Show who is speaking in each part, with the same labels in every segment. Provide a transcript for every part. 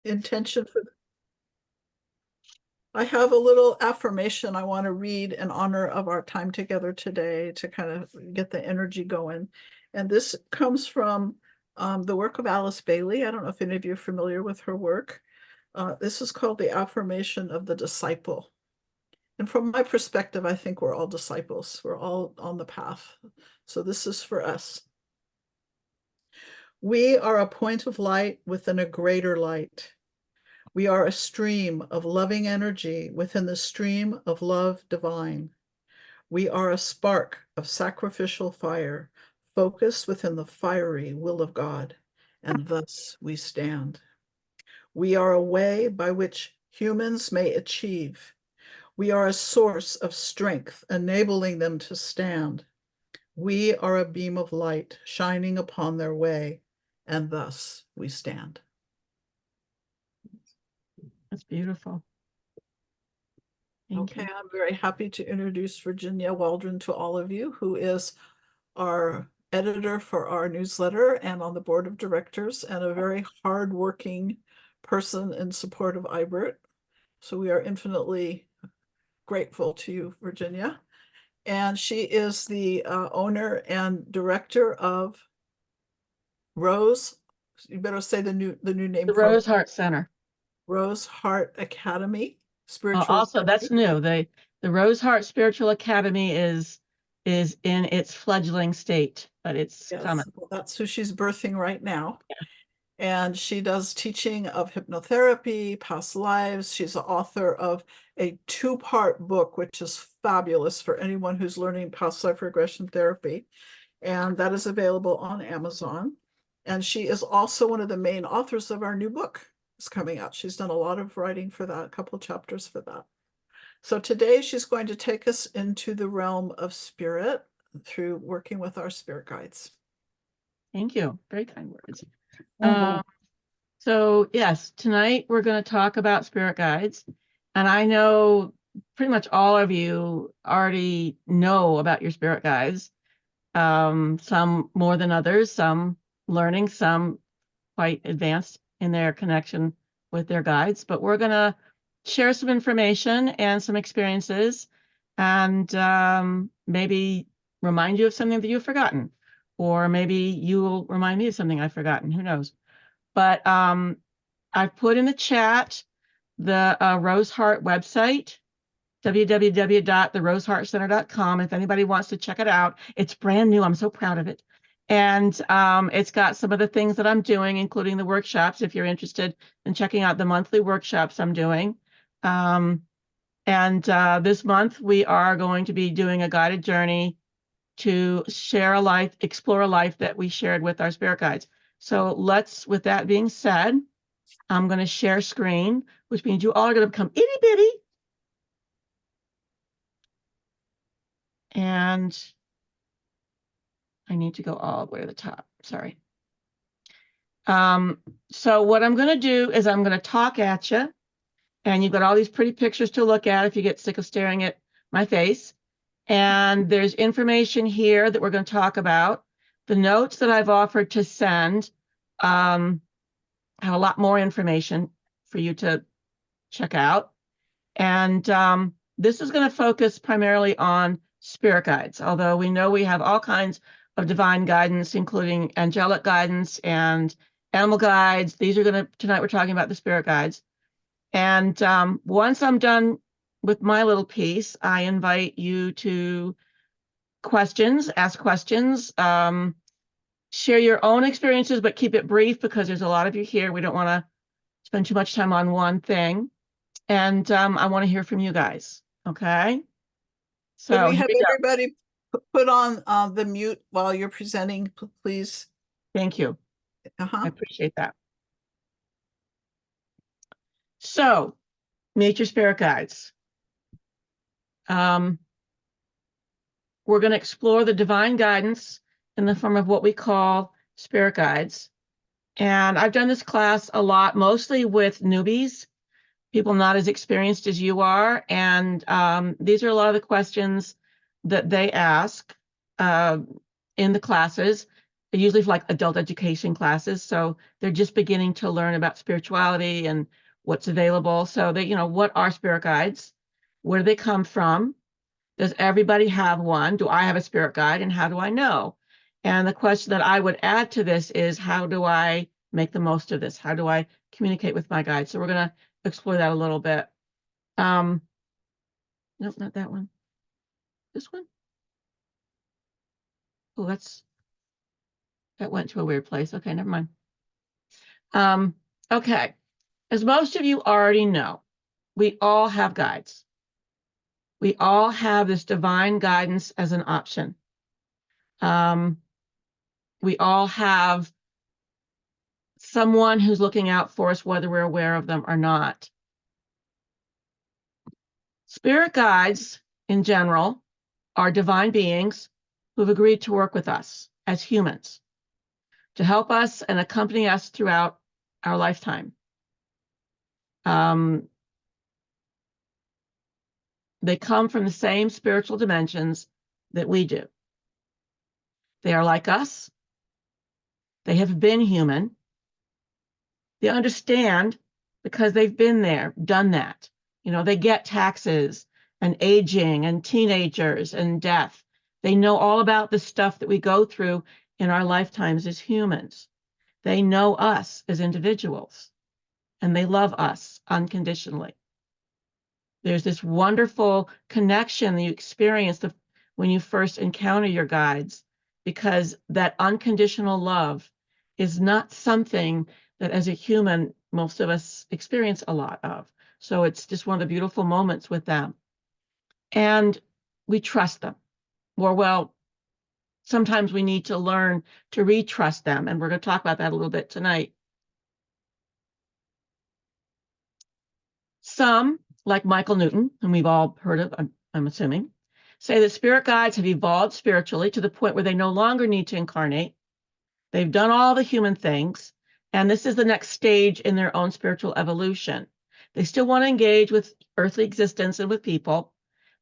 Speaker 1: intention for I have a little affirmation I want to read in honor of our time together today to kind of get the energy going. And this comes from the work of Alice Bailey. I don't know if any of you are familiar with her work. This is called the affirmation of the disciple. And from my perspective, I think we're all disciples. We're all on the path. So this is for us. We are a point of light within a greater light. We are a stream of loving energy within the stream of love divine. We are a spark of sacrificial fire, focused within the fiery will of God, and thus we stand. We are a way by which humans may achieve. We are a source of strength, enabling them to stand. We are a beam of light shining upon their way, and thus we stand.
Speaker 2: That's beautiful. Thank you.
Speaker 1: I'm very happy to introduce Virginia Waldron to all of you, who is our editor for our newsletter and on the board of directors, and a very hardworking person in support of IBERT. So we are infinitely grateful to you, Virginia. And she is the owner and director of Rose. You better say the new name.
Speaker 2: The Rose Heart Center.
Speaker 1: Rose Heart Academy. Spiritual.
Speaker 2: Also, that's new. The Rose Heart Spiritual Academy is in its fledgling state, but it's coming.
Speaker 1: Well, that's who she's birthing right now. Yeah. And she does teaching of hypnotherapy, past lives. She's the author of a 2-part book, which is fabulous for anyone who's learning past life regression therapy. And that is available on Amazon. And she is also one of the main authors of our new book. Is coming out. She's done a lot of writing for that, a couple chapters for that. So today she's going to take us into the realm of spirit through working with our spirit guides.
Speaker 2: Thank you. Very kind words. So yes, tonight we're going to talk about spirit guides. And I know pretty much all of you already know about your spirit guides. Some more than others, some learning, some quite advanced in their connection with their guides, but we're going to share some information and some experiences and maybe remind you of something that you've forgotten, or maybe you will remind me of something I've forgotten, who knows. But I've put in the chat the Rose Heart website, www.theroseheartcenter.com. If anybody wants to check it out, it's brand new. I'm so proud of it. And it's got some of the things that I'm doing, including the workshops, if you're interested in checking out the monthly workshops I'm doing. This month, we are going to be doing a guided journey to share a life, explore a life that we shared with our spirit guides. So with that being said, I'm going to share screen, which means you all are going to become itty bitty. And I need to go all the way to the top. Sorry. So what I'm going to do is I'm going to talk at you, and you've got all these pretty pictures to look at if you get sick of staring at my face. And there's information here that we're going to talk about. The notes that I've offered to send have a lot more information for you to check out. And this is going to focus primarily on spirit guides, although we know we have all kinds of divine guidance, including angelic guidance and animal guides. Tonight we're talking about the spirit guides. And once I'm done with my little piece, I invite you to ask questions, share your own experiences, but keep it brief because there's a lot of you here. We don't want to spend too much time on one thing. And I want to hear from you guys. Okay. So
Speaker 1: can we have everybody put on the mute while you're presenting, please?
Speaker 2: Thank you. I appreciate that. So, meet your spirit guides. We're going to explore the divine guidance in the form of what we call spirit guides. And I've done this class a lot, mostly with newbies, people not as experienced as you are. And these are a lot of the questions that they ask in the classes. usually for like adult education classes. So they're just beginning to learn about spirituality and what's available. So they, what are spirit guides? Where do they come from? Does everybody have one? Do I have a spirit guide? And how do I know? And the question that I would add to this is, how do I make the most of this? How do I communicate with my guide? So we're going to explore that a little bit. Nope, not that one. This one. Oh, that went to a weird place. Okay, never mind. Okay. As most of you already know, we all have guides. We all have this divine guidance as an option. We all have someone who's looking out for us, whether we're aware of them or not. Spirit guides, in general, are divine beings who've agreed to work with us as humans to help us and accompany us throughout our lifetime. They come from the same spiritual dimensions that we do. They are like us. They have been human. They understand because they've been there, done that. They get taxes and aging and teenagers and death. They know all about the stuff that we go through in our lifetimes as humans. They know us as individuals, and they love us unconditionally. There's this wonderful connection that you experience when you first encounter your guides, because that unconditional love is not something that as a human, most of us experience a lot of. So it's just one of the beautiful moments with them. And we trust them. Or, well, sometimes we need to learn to retrust them. And we're going to talk about that a little bit tonight. Some, like Michael Newton, whom we've all heard of, I'm assuming, say that spirit guides have evolved spiritually to the point where they no longer need to incarnate. They've done all the human things, and this is the next stage in their own spiritual evolution. They still want to engage with earthly existence and with people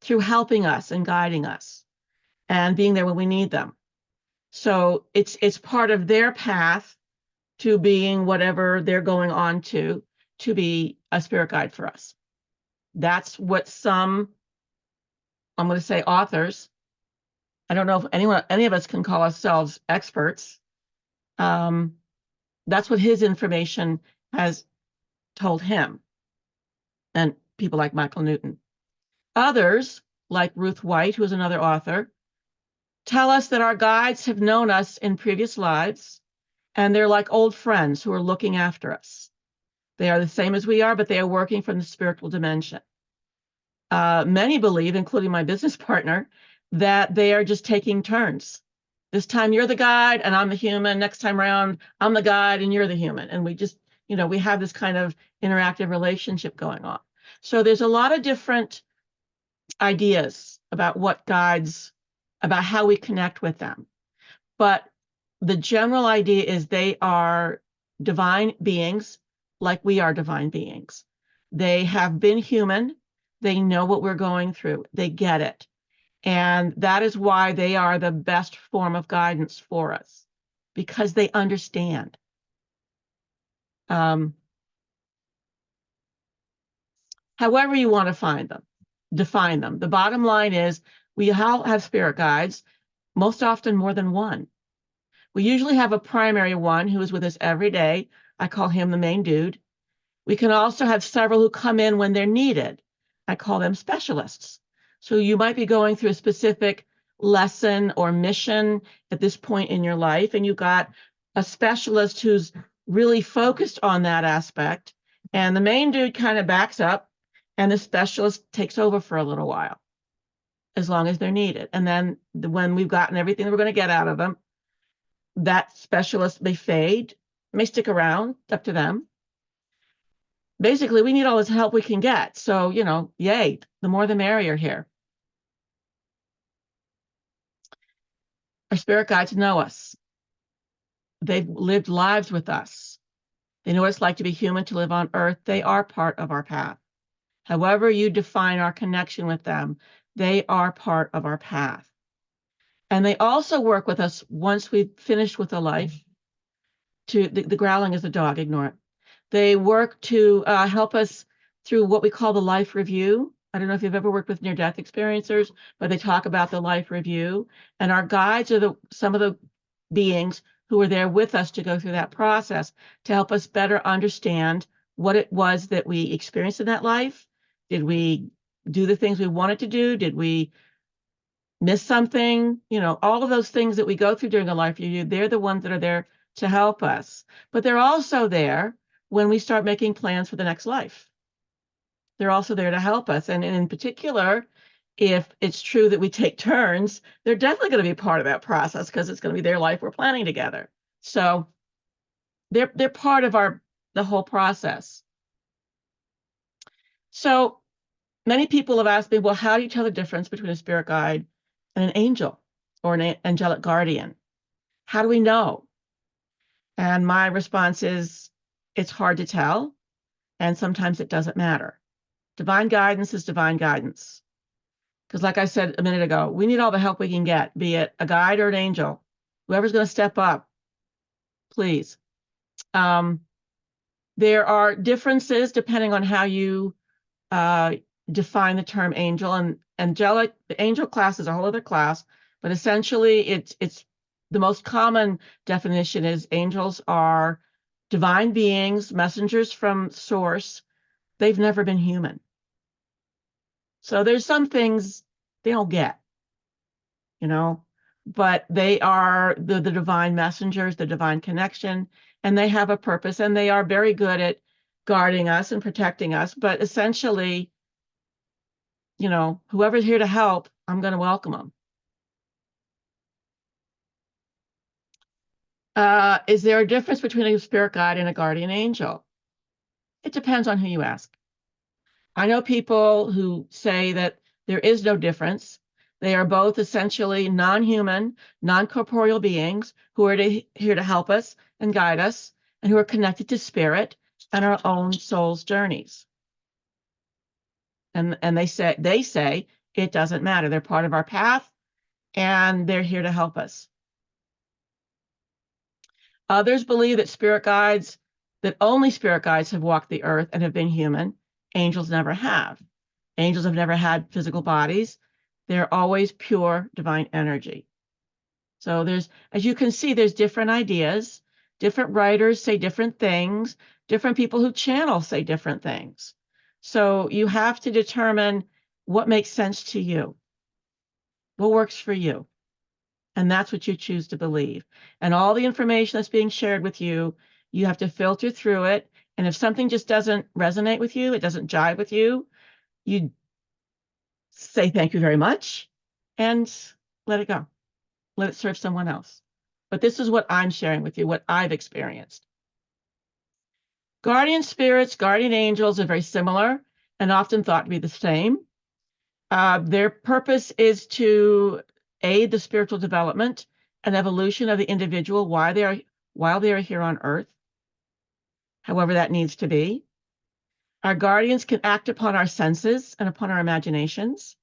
Speaker 2: through helping us and guiding us and being there when we need them. So it's part of their path to being whatever they're going on to be a spirit guide for us. That's what some, I'm going to say authors, I don't know if any of us can call ourselves experts. That's what his information has told him, and people like Michael Newton. Others, like Ruth White, who is another author, tell us that our guides have known us in previous lives, and they're like old friends who are looking after us. They are the same as we are, but they are working from the spiritual dimension. Many believe, including my business partner, that they are just taking turns. This time you're the guide and I'm the human. Next time around, I'm the guide and you're the human. And we just, we have this kind of interactive relationship going on. So there's a lot of different ideas about what guides, about how we connect with them. But the general idea is they are divine beings, like we are divine beings. They have been human. They know what we're going through. They get it. And that is why they are the best form of guidance for us, because they understand. However you want to find them, define them. The bottom line is we all have spirit guides, most often more than one. We usually have a primary one who is with us every day. I call him the main dude. We can also have several who come in when they're needed. I call them specialists. So you might be going through a specific lesson or mission at this point in your life, and you've got a specialist who's really focused on that aspect, and the main dude kind of backs up, and the specialist takes over for a little while, as long as they're needed. And then when we've gotten everything that we're going to get out of them, that specialist may fade, may stick around, it's up to them. Basically, we need all this help we can get. So, yay, the more the merrier here. Our spirit guides know us. They've lived lives with us. They know what it's like to be human, to live on earth. They are part of our path. However you define our connection with them, they are part of our path. And they also work with us once we've finished with a life. The growling is the dog, ignore it. They work to help us through what we call the life review. I don't know if you've ever worked with near-death experiencers, but they talk about the life review. And our guides are some of the beings who are there with us to go through that process to help us better understand what it was that we experienced in that life. Did we do the things we wanted to do? Did we miss something? You know, all of those things that we go through during a life review, they're the ones that are there to help us. But they're also there when we start making plans for the next life. They're also there to help us. And in particular, if it's true that we take turns, they're definitely going to be part of that process because it's going to be their life we're planning together. So they're part of the whole process. So many people have asked me, well, how do you tell the difference between a spirit guide and an angel or an angelic guardian? How do we know? And my response is, it's hard to tell, and sometimes it doesn't matter. Divine guidance is divine guidance. Because like I said a minute ago, we need all the help we can get, be it a guide or an angel. Whoever's going to step up, please. There are differences depending on how you define the term angel. And angelic, the angel class is a whole other class, but essentially it's the most common definition is angels are divine beings, messengers from source. They've never been human. So there's some things they don't get, you know, but they are the divine messengers, the divine connection, and they have a purpose, and they are very good at guarding us and protecting us. But essentially, you know, whoever's here to help, I'm going to welcome them. Is there a difference between a spirit guide and a guardian angel? It depends on who you ask. I know people who say that there is no difference. They are both essentially non-human, non-corporeal beings who are here to help us and guide us, and who are connected to spirit and our own soul's journeys. And they say it doesn't matter. They're part of our path, and they're here to help us. Others believe that only spirit guides have walked the earth and have been human. Angels never have. Angels have never had physical bodies. They're always pure divine energy. So as you can see, there's different ideas. Different writers say different things. Different people who channel say different things. So you have to determine what makes sense to you, what works for you. And that's what you choose to believe. And all the information that's being shared with you, you have to filter through it. And if something just doesn't resonate with you, it doesn't jive with you, you say thank you very much and let it go. Let it serve someone else. But this is what I'm sharing with you, what I've experienced. Guardian spirits, guardian angels are very similar and often thought to be the same. Their purpose is to aid the spiritual development and evolution of the individual while they are here on Earth, however that needs to be. Our guardians can act upon our senses and upon our imaginations.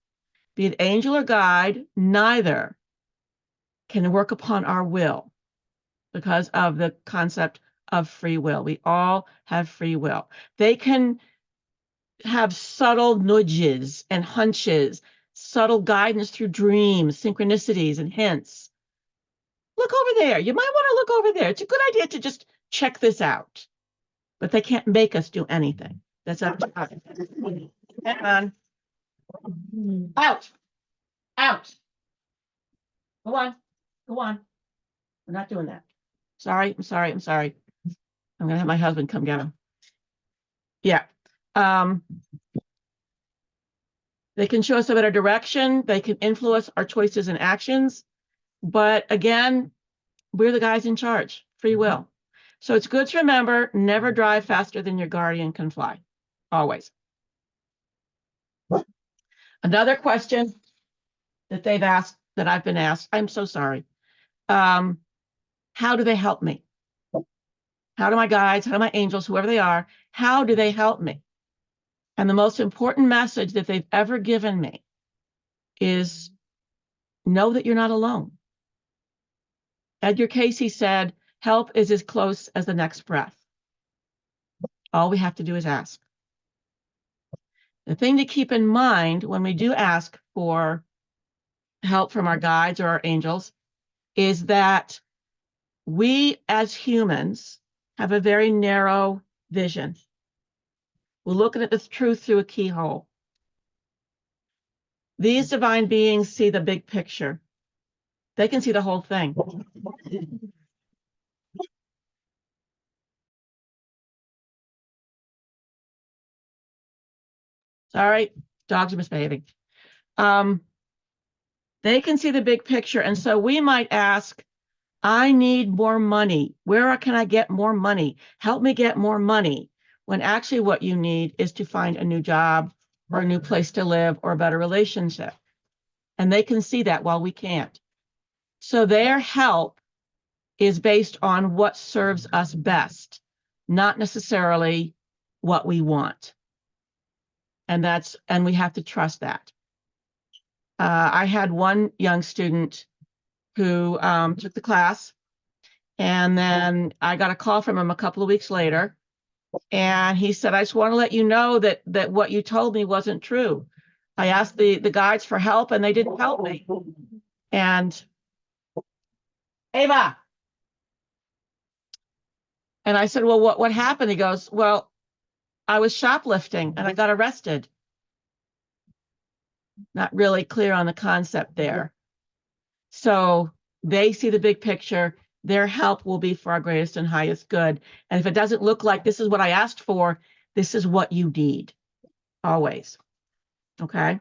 Speaker 2: Be it angel or guide, neither can work upon our will because of the concept of free will. We all have free will. They can have subtle nudges and hunches, subtle guidance through dreams, synchronicities, and hints. Look over there. You might want to look over there. It's a good idea to just check this out. But they can't make us do anything. That's up to us. Hang on. Out. Out. Go on. Go on. We're not doing that. Sorry. I'm sorry. I'm sorry. I'm going to have my husband come get him. Yeah. They can show us a better direction. They can influence our choices and actions. But again, we're the guys in charge, free will. So it's good to remember, never drive faster than your guardian can fly, always. Another question that they've asked, that I've been asked, I'm so sorry. How do they help me? How do my guides, how do my angels, whoever they are, how do they help me? And the most important message that they've ever given me is know that you're not alone. Edgar Cayce said, help is as close as the next breath. All we have to do is ask. The thing to keep in mind when we do ask for help from our guides or our angels is that we as humans have a very narrow vision. We're looking at the truth through a keyhole. These divine beings see the big picture. They can see the whole thing. Sorry, dogs are misbehaving. They can see the big picture. And so we might ask, I need more money. Where can I get more money? Help me get more money. When actually what you need is to find a new job or a new place to live or a better relationship. And they can see that while we can't. So their help is based on what serves us best, not necessarily what we want. And we have to trust that. I had one young student who took the class, and then I got a call from him a couple of weeks later, and he said, I just want to let you know that what you told me wasn't true. I asked the guides for help, and they didn't help me. And Ava. And I said, well, what happened? He goes, well, I was shoplifting and I got arrested. Not really clear on the concept there. So they see the big picture. Their help will be for our greatest and highest good. And if it doesn't look like this is what I asked for, this is what you need, always. Okay? And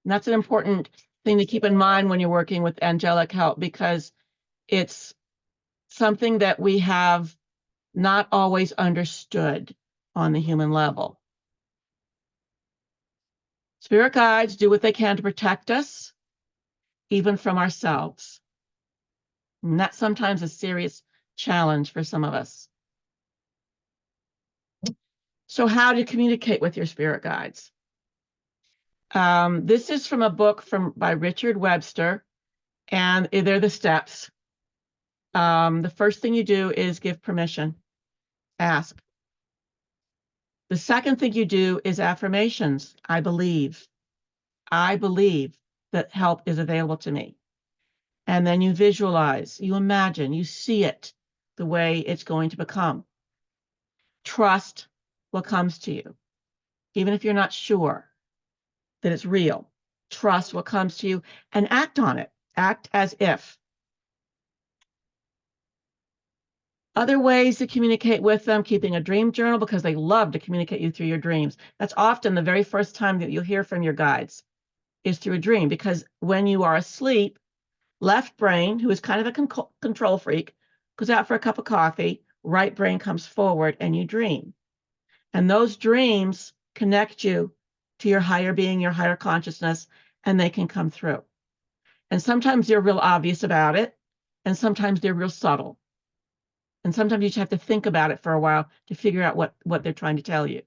Speaker 2: that's an important thing to keep in mind when you're working with angelic help, because it's something that we have not always understood on the human level. Spirit guides do what they can to protect us, even from ourselves. And that's sometimes a serious challenge for some of us. So how to communicate with your spirit guides? This is from a book by Richard Webster, and they're the steps. The first thing you do is give permission. Ask. The second thing you do is affirmations. I believe. I believe that help is available to me. And then you visualize, you imagine, you see it the way it's going to become. Trust what comes to you, even if you're not sure that it's real. Trust what comes to you and act on it. Act as if. Other ways to communicate with them, keeping a dream journal, because they love to communicate you through your dreams. That's often the very first time that you'll hear from your guides is through a dream, because when you are asleep, left brain, who is kind of a control freak, goes out for a cup of coffee, right brain comes forward and you dream. And those dreams connect you to your higher being, your higher consciousness, and they can come through. And sometimes they're real obvious about it, and sometimes they're real subtle. And sometimes you just have to think about it for a while to figure out what they're trying to tell you.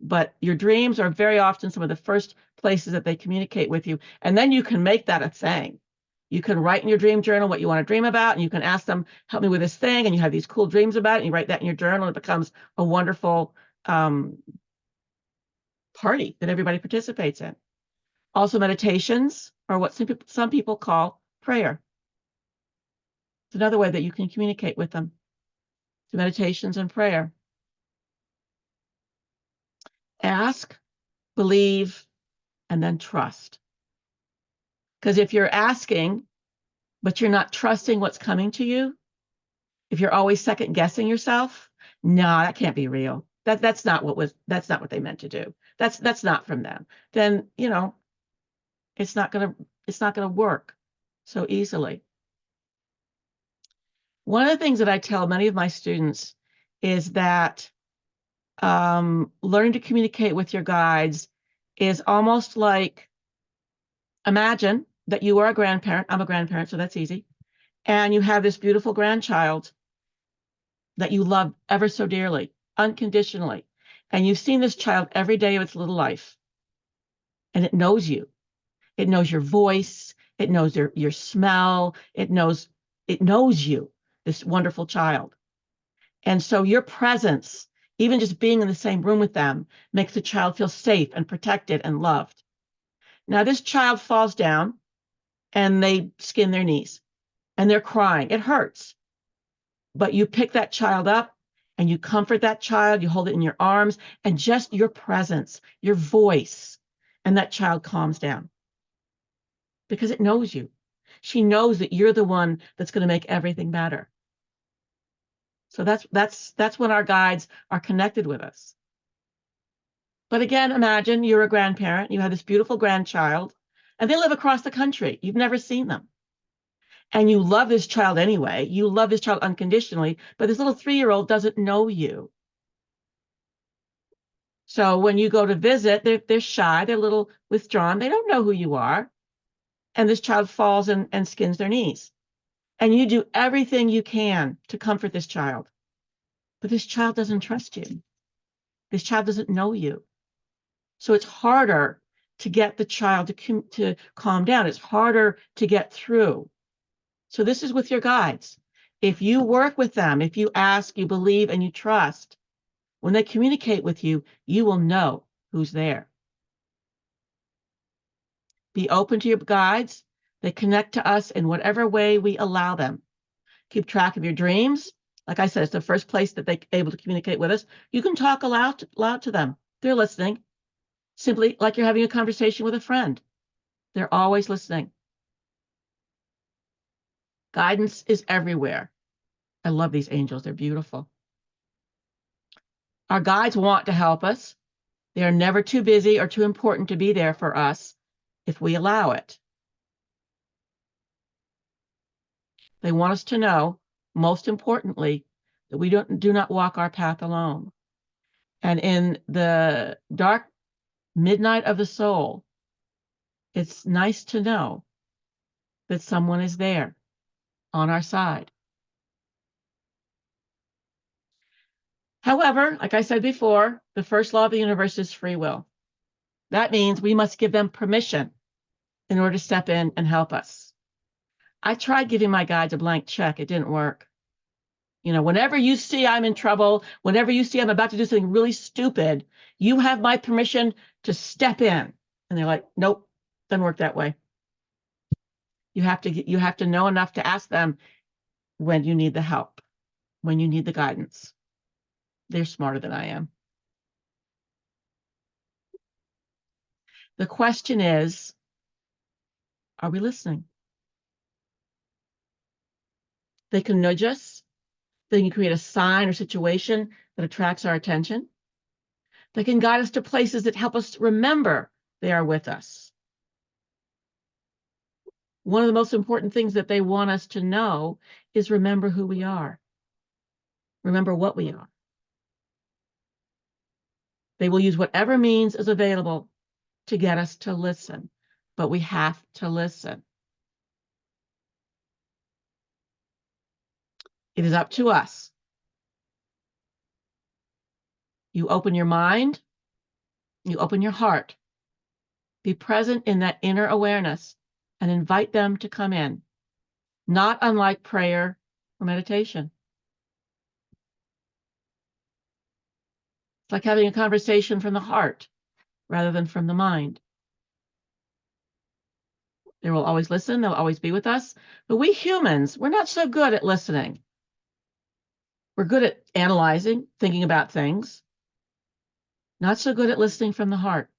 Speaker 2: But your dreams are very often some of the first places that they communicate with you. And then you can make that a thing. You can write in your dream journal what you want to dream about, and you can ask them, help me with this thing, and you have these cool dreams about it, and you write that in your journal, and it becomes a wonderful party that everybody participates in. Also, meditations are what some people call prayer. It's another way that you can communicate with them. So meditations and prayer. Ask, believe, and then trust. Because if you're asking, but you're not trusting what's coming to you, if you're always second guessing yourself, no, that can't be real. That's not what they meant to do. That's not from them. Then, it's not gonna work so easily. One of the things that I tell many of my students is that learning to communicate with your guides is almost like, imagine that you are a grandparent. I'm a grandparent, so that's easy. And you have this beautiful grandchild that you love ever so dearly, unconditionally. And you've seen this child every day of its little life. And it knows you. It knows your voice. It knows your smell. It knows It knows you, this wonderful child. And so your presence, even just being in the same room with them, makes the child feel safe and protected and loved. Now, this child falls down and they skin their knees and they're crying. It hurts. But you pick that child up and you comfort that child. You hold it in your arms, and just your presence, your voice, and that child calms down because it knows you. She knows that you're the one that's going to make everything better. So that's when our guides are connected with us. But again, imagine you're a grandparent, you have this beautiful grandchild, and they live across the country. You've never seen them. And you love this child anyway. You love this child unconditionally, but this little 3-year-old doesn't know you. So when you go to visit, they're shy, they're a little withdrawn, they don't know who you are. And this child falls and skins their knees. And you do everything you can to comfort this child. But this child doesn't trust you. This child doesn't know you. So it's harder to get the child to calm down. It's harder to get through. So this is with your guides. If you work with them, if you ask, you believe, and you trust, when they communicate with you, you will know who's there. Be open to your guides. They connect to us in whatever way we allow them. Keep track of your dreams. Like I said, it's the first place that they're able to communicate with us. You can talk loud to them. They're listening. Simply like you're having a conversation with a friend. They're always listening. Guidance is everywhere. I love these angels. They're beautiful. Our guides want to help us. They are never too busy or too important to be there for us if we allow it. They want us to know, most importantly, that we do not walk our path alone. And in the dark midnight of the soul, it's nice to know that someone is there on our side. However, like I said before, the first law of the universe is free will. That means we must give them permission in order to step in and help us. I tried giving my guides a blank check. It didn't work. You know, whenever you see I'm in trouble, whenever you see I'm about to do something really stupid, you have my permission to step in. And they're like, nope, doesn't work that way. You have to know enough to ask them when you need the help, when you need the guidance. They're smarter than I am. The question is, are we listening? They can nudge us. They can create a sign or situation that attracts our attention. They can guide us to places that help us remember they are with us. One of the most important things that they want us to know is remember who we are. Remember what we are. They will use whatever means is available to get us to listen, but we have to listen. It is up to us. You open your mind, you open your heart. Be present in that inner awareness and invite them to come in, not unlike prayer or meditation. It's like having a conversation from the heart rather than from the mind. They will always listen, they'll always be with us. But we humans, we're not so good at listening. We're good at analyzing, thinking about things, not so good at listening from the heart.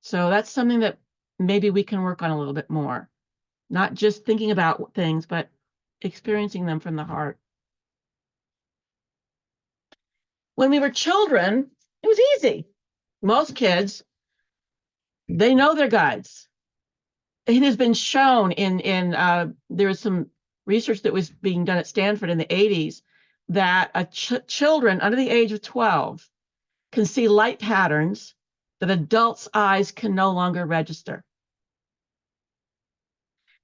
Speaker 2: So that's something that maybe we can work on a little bit more. Not just thinking about things, but experiencing them from the heart. When we were children, it was easy. Most kids, they know their guides. It has been shown there was some research that was being done at Stanford in the 80s that children under the age of 12 can see light patterns that adults' eyes can no longer register.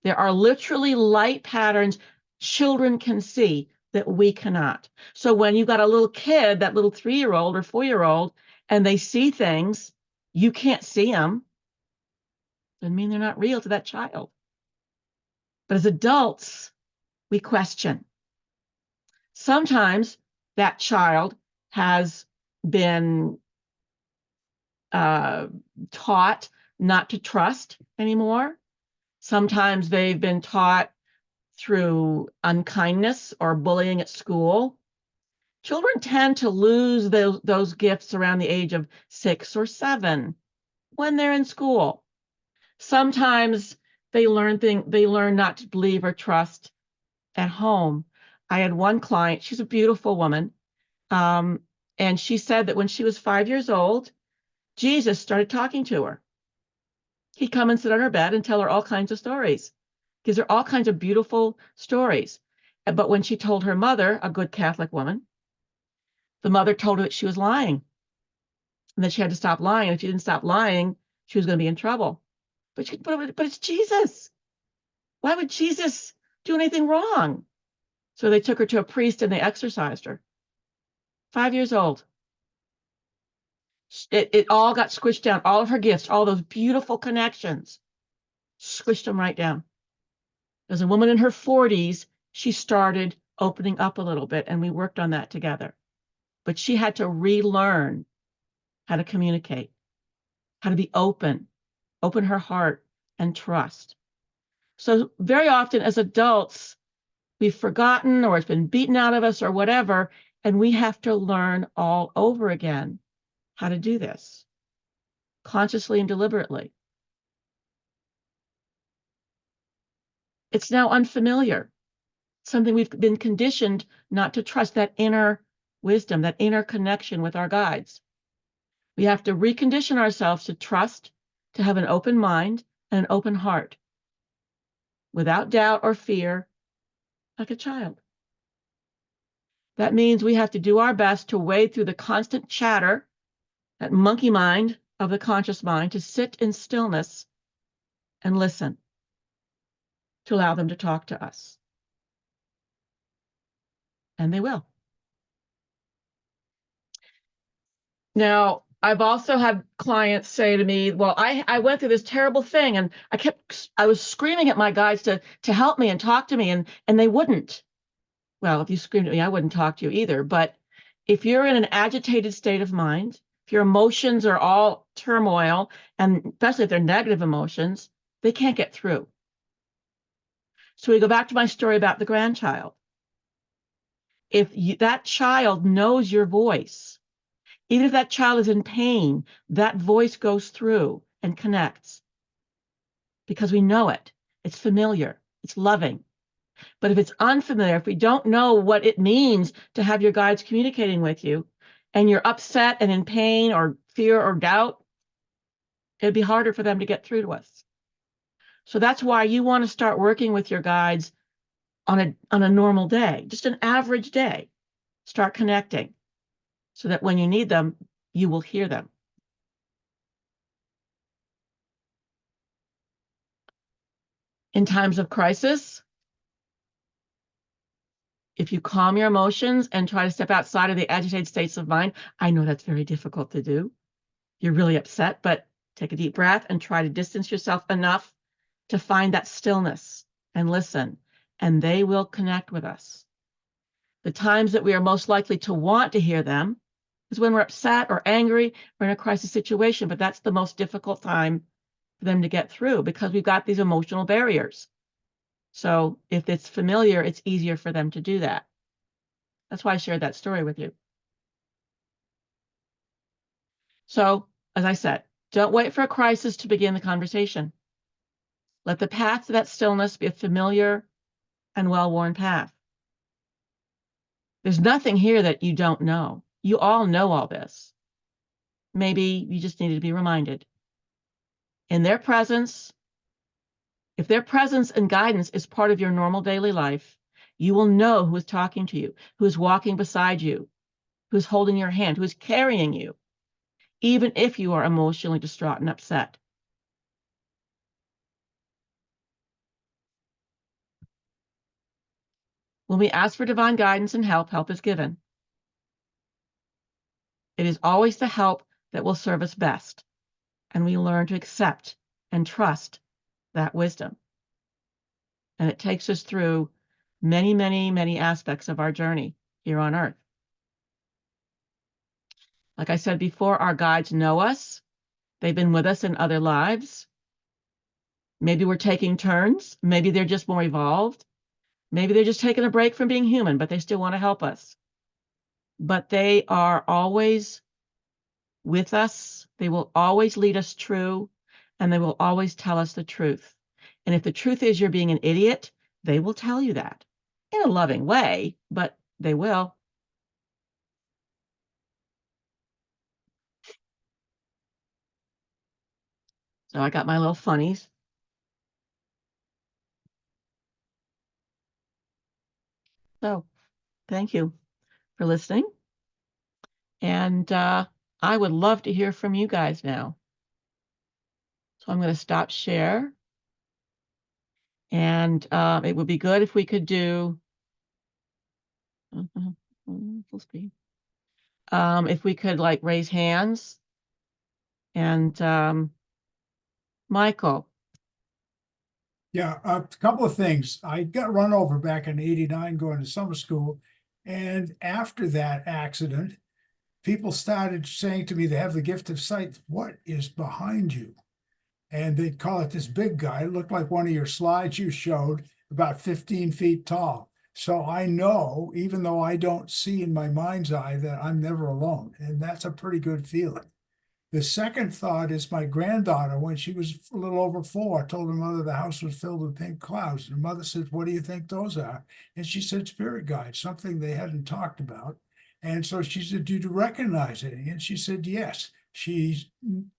Speaker 2: There are literally light patterns children can see that we cannot. So when you've got a little kid, that little 3-year-old or 4-year-old, and they see things, you can't see them, doesn't mean they're not real to that child. But as adults, we question. Sometimes that child has been taught not to trust anymore. Sometimes they've been taught through unkindness or bullying at school. Children tend to lose those gifts around the age of 6 or 7 when they're in school. Sometimes they learn not to believe or trust at home. I had one client, she's a beautiful woman, and she said that when she was 5 years old, Jesus started talking to her. He'd come and sit on her bed and tell her all kinds of stories. Gives her all kinds of beautiful stories. But when she told her mother, a good Catholic woman, the mother told her that she was lying and that she had to stop lying. And if she didn't stop lying, she was going to be in trouble. But it's Jesus. Why would Jesus do anything wrong? So they took her to a priest and they exorcised her. 5 years old. It all got squished down. All of her gifts, all those beautiful connections, squished them right down. As a woman in her 40s, she started opening up a little bit, and we worked on that together. But she had to relearn how to communicate, how to be open her heart, and trust. So very often as adults, we've forgotten or it's been beaten out of us or whatever, and we have to learn all over again how to do this consciously and deliberately. It's now unfamiliar, something we've been conditioned not to trust, that inner wisdom, that inner connection with our guides. We have to recondition ourselves to trust, to have an open mind and an open heart, without doubt or fear, like a child. That means we have to do our best to wade through the constant chatter, that monkey mind of the conscious mind, to sit in stillness and listen, to allow them to talk to us. And they will. Now, I've also had clients say to me, well, I went through this terrible thing and I was screaming at my guides to help me and talk to me, and they wouldn't. Well, if you screamed at me, I wouldn't talk to you either. But if you're in an agitated state of mind, if your emotions are all turmoil, and especially if they're negative emotions, they can't get through. So we go back to my story about the grandchild. If that child knows your voice, even if that child is in pain, that voice goes through and connects because we know it. It's familiar. It's loving. But if it's unfamiliar, if we don't know what it means to have your guides communicating with you, and you're upset and in pain or fear or doubt, it'd be harder for them to get through to us. So that's why you want to start working with your guides on a normal day, just an average day. Start connecting so that when you need them, you will hear them. In times of crisis, if you calm your emotions and try to step outside of the agitated states of mind, I know that's very difficult to do. You're really upset, but take a deep breath and try to distance yourself enough to find that stillness and listen, and they will connect with us. The times that we are most likely to want to hear them is when we're upset or angry or in a crisis situation, but that's the most difficult time for them to get through because we've got these emotional barriers. So if it's familiar, it's easier for them to do that. That's why I shared that story with you. So, as I said, don't wait for a crisis to begin the conversation. Let the path to that stillness be a familiar and well-worn path. There's nothing here that you don't know. You all know all this. Maybe you just needed to be reminded. In their presence, if their presence and guidance is part of your normal daily life, you will know who is talking to you, who is walking beside you, who is holding your hand, who is carrying you, even if you are emotionally distraught and upset. When we ask for divine guidance and help, help is given. It is always the help that will serve us best, and we learn to accept and trust that wisdom. And it takes us through many, many, many aspects of our journey here on Earth. Like I said before, our guides know us. They've been with us in other lives. Maybe we're taking turns. Maybe they're just more evolved. Maybe they're just taking a break from being human, but they still want to help us. But they are always with us. They will always lead us true, and they will always tell us the truth. And if the truth is you're being an idiot, they will tell you that in a loving way, but they will. So I got my little funnies. So thank you for listening. And I would love to hear from you guys now. So I'm going to stop share. And it would be good if we could do full speed. If we could like raise hands. And Michael.
Speaker 3: Yeah, a couple of things. I got run over back in '89 going to summer school. And after that accident, people started saying to me, they have the gift of sight. What is behind you? And they'd call it this big guy. It looked like one of your slides you showed, about 15 feet tall. So I know, even though I don't see in my mind's eye, that I'm never alone. And that's a pretty good feeling. The second thought is my granddaughter, when she was a little over 4, told her mother the house was filled with pink clouds. And her mother said, "What do you think those are?" And she said, "Spirit guides," something they hadn't talked about. And so she said, "Do you recognize any?" And she said, yes. She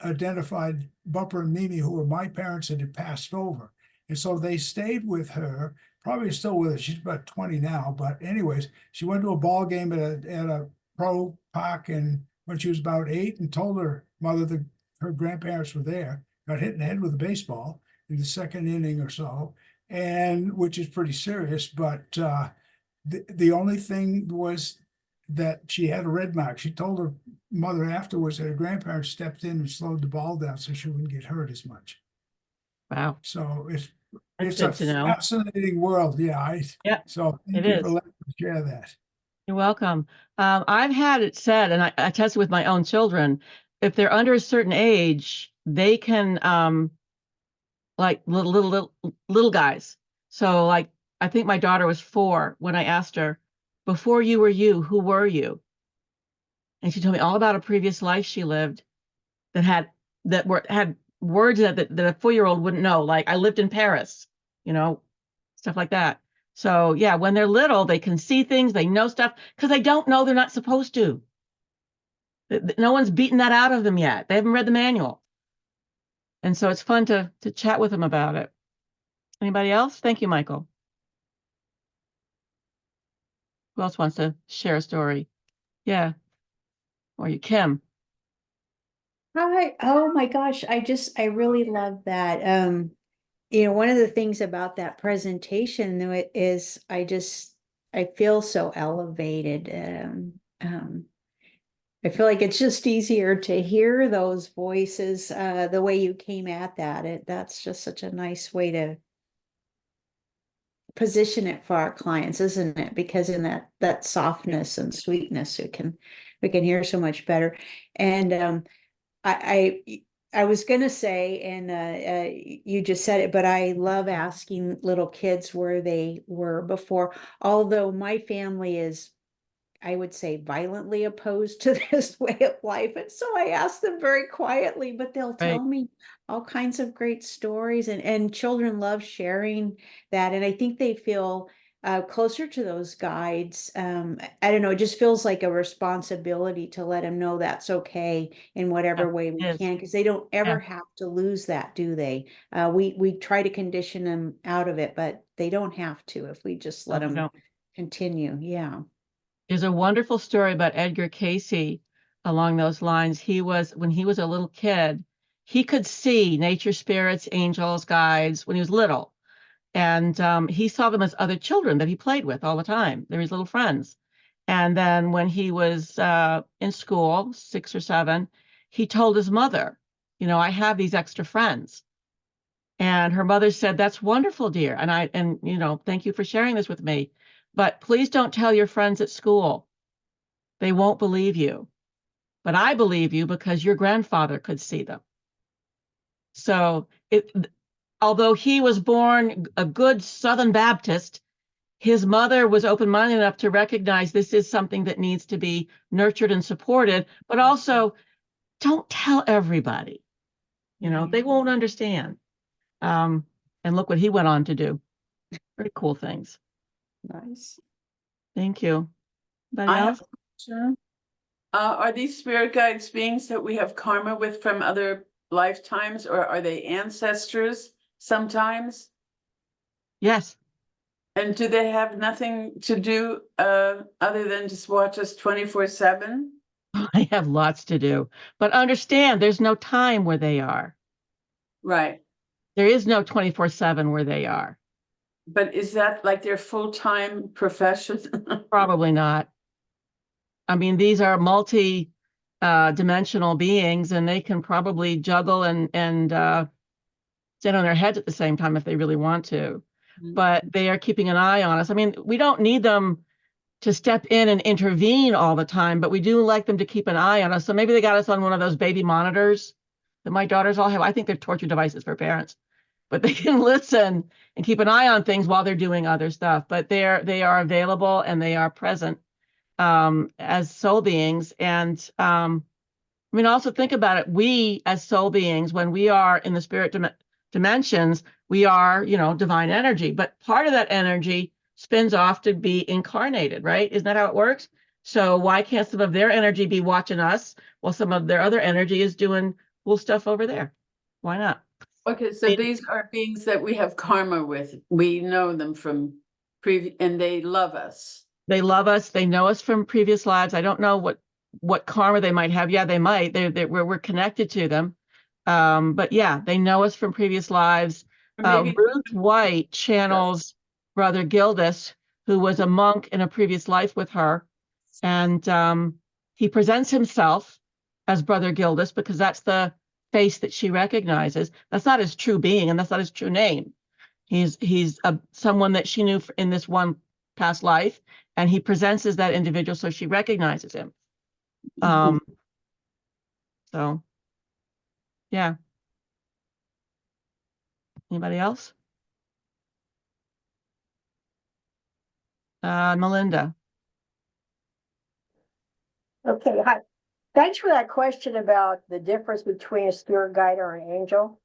Speaker 3: identified Bumper and Mimi, who were my parents that had passed over. And so they stayed with her, probably still with her. She's about 20 now. But anyways, she went to a ball game at a pro park and when she was about 8 and told her mother that her grandparents were there, got hit in the head with a baseball in the second inning or so, and which is pretty serious. But the only thing was that she had a red mark. She told her mother afterwards that her grandparents stepped in and slowed the ball down so she wouldn't get hurt as much.
Speaker 2: Wow.
Speaker 3: So
Speaker 2: That's
Speaker 3: it's
Speaker 2: good
Speaker 3: a
Speaker 2: to know.
Speaker 3: fascinating world. Yeah.
Speaker 2: Yeah,
Speaker 3: So thank
Speaker 2: it
Speaker 3: you
Speaker 2: is.
Speaker 3: for letting me share that.
Speaker 2: You're welcome. I've had it said, and I tested with my own children, if they're under a certain age, they can like little guys. So like I think my daughter was 4 when I asked her, before you were you, who were you? And she told me all about a previous life she lived that had words that a 4-year-old wouldn't know. Like I lived in Paris, stuff like that. So yeah, when they're little, they can see things, they know stuff because they don't know they're not supposed to. No one's beaten that out of them yet. They haven't read the manual. And so it's fun to chat with them about it. Anybody else? Thank you, Michael. Who else wants to share a story? Yeah. Or you, Kim.
Speaker 4: Hi. Oh my gosh. I really love that. One of the things about that presentation though is I feel so elevated. I feel like it's just easier to hear those voices, the way you came at that. That's just such a nice way to position it for our clients, isn't it? Because in that softness and sweetness, we can hear so much better. And I was gonna say, and you just said it, but I love asking little kids where they were before. Although my family is, I would say, violently opposed to this way of life. And so I ask them very quietly, but they'll tell me all kinds of great stories. And children love sharing that. And I think they feel closer to those guides. I don't know, it just feels like a responsibility to let them know that's okay in whatever way we can, because they don't ever have to lose that, do they? We try to condition them out of it, but they don't have to if we just let them continue. Yeah.
Speaker 2: There's a wonderful story about Edgar Casey along those lines. When he was a little kid, he could see nature spirits, angels, guides when he was little. And he saw them as other children that he played with all the time. They were his little friends. And then when he was in school, 6 or 7, he told his mother, I have these extra friends. And her mother said, "That's wonderful, dear. And you know, thank you for sharing this with me. But please don't tell your friends at school. They won't believe you. But I believe you because your grandfather could see them." So although he was born a good Southern Baptist, his mother was open-minded enough to recognize this is something that needs to be nurtured and supported, but also don't tell everybody. You know, they won't understand. And look what he went on to do. Very cool things.
Speaker 4: Nice.
Speaker 2: Thank you. Anybody
Speaker 5: I have
Speaker 2: else?
Speaker 5: a question. Are these spirit guides beings that we have karma with from other lifetimes, or are they ancestors sometimes?
Speaker 2: Yes.
Speaker 5: And do they have nothing to do other than just watch us 24/7?
Speaker 2: I have lots to do. But understand, there's no time where they are.
Speaker 5: Right.
Speaker 2: There is no 24/7 where they are.
Speaker 5: But is that like their full-time profession?
Speaker 2: Probably not. I mean, these are multi dimensional beings, and they can probably juggle and stand on their heads at the same time if they really want to. But they are keeping an eye on us. I mean, we don't need them to step in and intervene all the time, but we do like them to keep an eye on us. So maybe they got us on one of those baby monitors that my daughters all have. I think they're torture devices for parents, but they can listen and keep an eye on things while they're doing other stuff. But they are available and they are present as soul beings. And I mean, also think about it. We as soul beings, when we are in the spirit dimensions, we are, you know, divine energy, but part of that energy spins off to be incarnated, right? Isn't that how it works? So why can't some of their energy be watching us while some of their other energy is doing cool stuff over there? Why not?
Speaker 5: Okay, so these are beings that we have karma with. We know them from previous, and they love us.
Speaker 2: They love us. They know us from previous lives. I don't know what karma they might have. Yeah, they might. We're connected to them. But yeah, they know us from previous lives.
Speaker 5: Or maybe
Speaker 2: Ruth White channels Brother Gildas, who was a monk in a previous life with her, and he presents himself as Brother Gildas because that's the face that she recognizes. That's not his true being, and that's not his true name. He's someone that she knew in this one past life, and he presents as that individual, so she recognizes him. So, yeah. Anybody else? Melinda.
Speaker 6: Okay, hi. Thanks for that question about the difference between a spirit guide or an angel.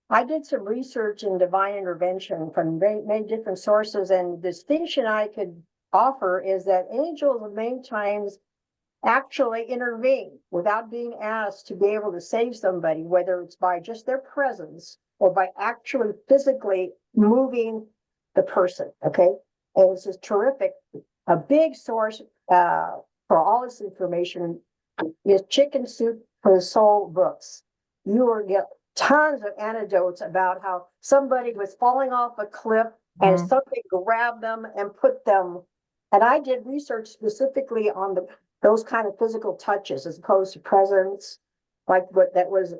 Speaker 6: I did some research in divine intervention from many different sources, and the distinction I could offer is that angels many times actually intervene without being asked to be able to save somebody, whether it's by just their presence or by actually physically moving the person. Okay. And this is terrific. A big source for all this information is Chicken Soup for the Soul books. You will get tons of anecdotes about how somebody was falling off a cliff and somebody grabbed them and put them. And I did research specifically on those kind of physical touches as opposed to presence, like what that was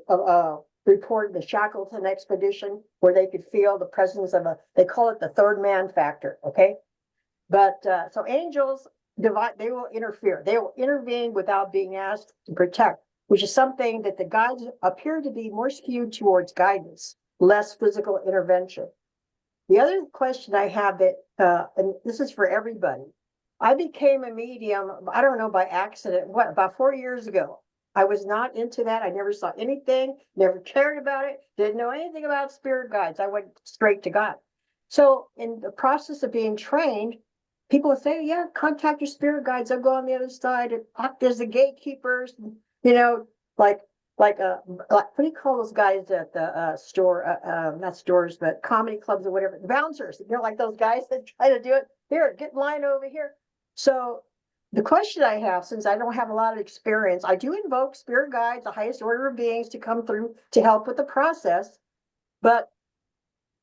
Speaker 6: reported the Shackleton expedition, where they could feel the presence of they call it the third man factor. Okay. But so angels, they will interfere. They will intervene without being asked to protect, which is something that the guides appear to be more skewed towards guidance, less physical intervention. The other question I have that, and this is for everybody, I became a medium, I don't know, by accident, about 4 years ago. I was not into that. I never saw anything, never cared about it, didn't know anything about spirit guides. I went straight to God. So in the process of being trained, people would say, yeah, contact your spirit guides. They'll go on the other side and act as the gatekeepers, you know, like what do you call those guys at the store, not stores, but comedy clubs or whatever, the bouncers, you know, like those guys that try to do it. Here, get in line over here. So the question I have, since I don't have a lot of experience, I do invoke spirit guides, the highest order of beings, to come through to help with the process. But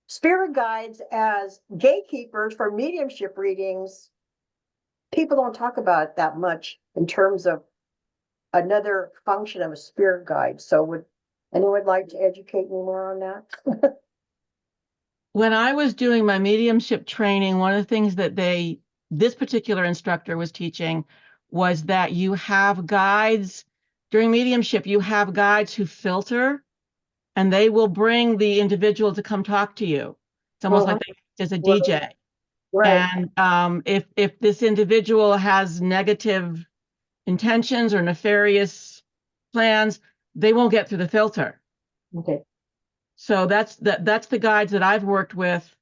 Speaker 6: spirit guides as gatekeepers for mediumship readings, people don't talk about it that much in terms of another function of a spirit guide. So would anyone like to educate me more on that?
Speaker 2: When I was doing my mediumship training, one of the things that this particular instructor was teaching was that you have guides during mediumship, you have guides who filter and they will bring the individual to come talk to you. It's almost like there's a DJ.
Speaker 6: Right.
Speaker 2: And if this individual has negative intentions or nefarious plans, they won't get through the filter.
Speaker 6: Okay.
Speaker 2: So that's the guides that I've worked with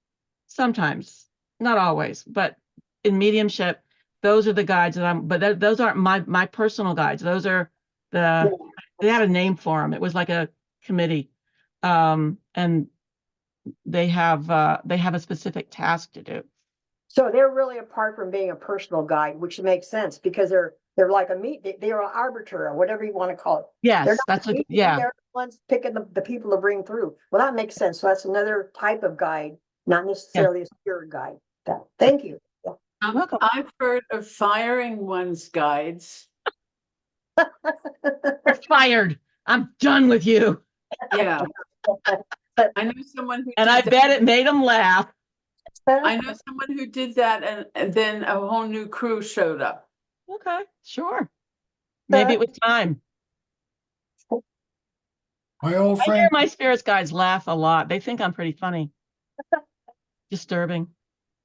Speaker 2: sometimes, not always, but in mediumship, those are the guides but those aren't my personal guides. Those are they had a name for them. It was like a committee. And they have a specific task to do.
Speaker 6: So they're really apart from being a personal guide, which makes sense because they're like they're an arbiter or whatever you want to call it.
Speaker 2: Yes,
Speaker 6: They're not
Speaker 2: yeah.
Speaker 6: they're the ones picking the people to bring through. Well, that makes sense. So that's another type of guide, not necessarily a spirit guide. Thank you. Yeah.
Speaker 2: You're welcome.
Speaker 5: I've heard of firing one's guides.
Speaker 2: You're fired. I'm done with you.
Speaker 5: Yeah. I know someone who
Speaker 2: And
Speaker 5: did
Speaker 2: I
Speaker 5: that.
Speaker 2: bet it made them laugh.
Speaker 5: I know someone who did that, and then a whole new crew showed up.
Speaker 2: Okay, sure. Maybe it was time.
Speaker 3: My old
Speaker 2: I hear
Speaker 3: friend,
Speaker 2: my spirits guides laugh a lot. They think I'm pretty funny. Disturbing.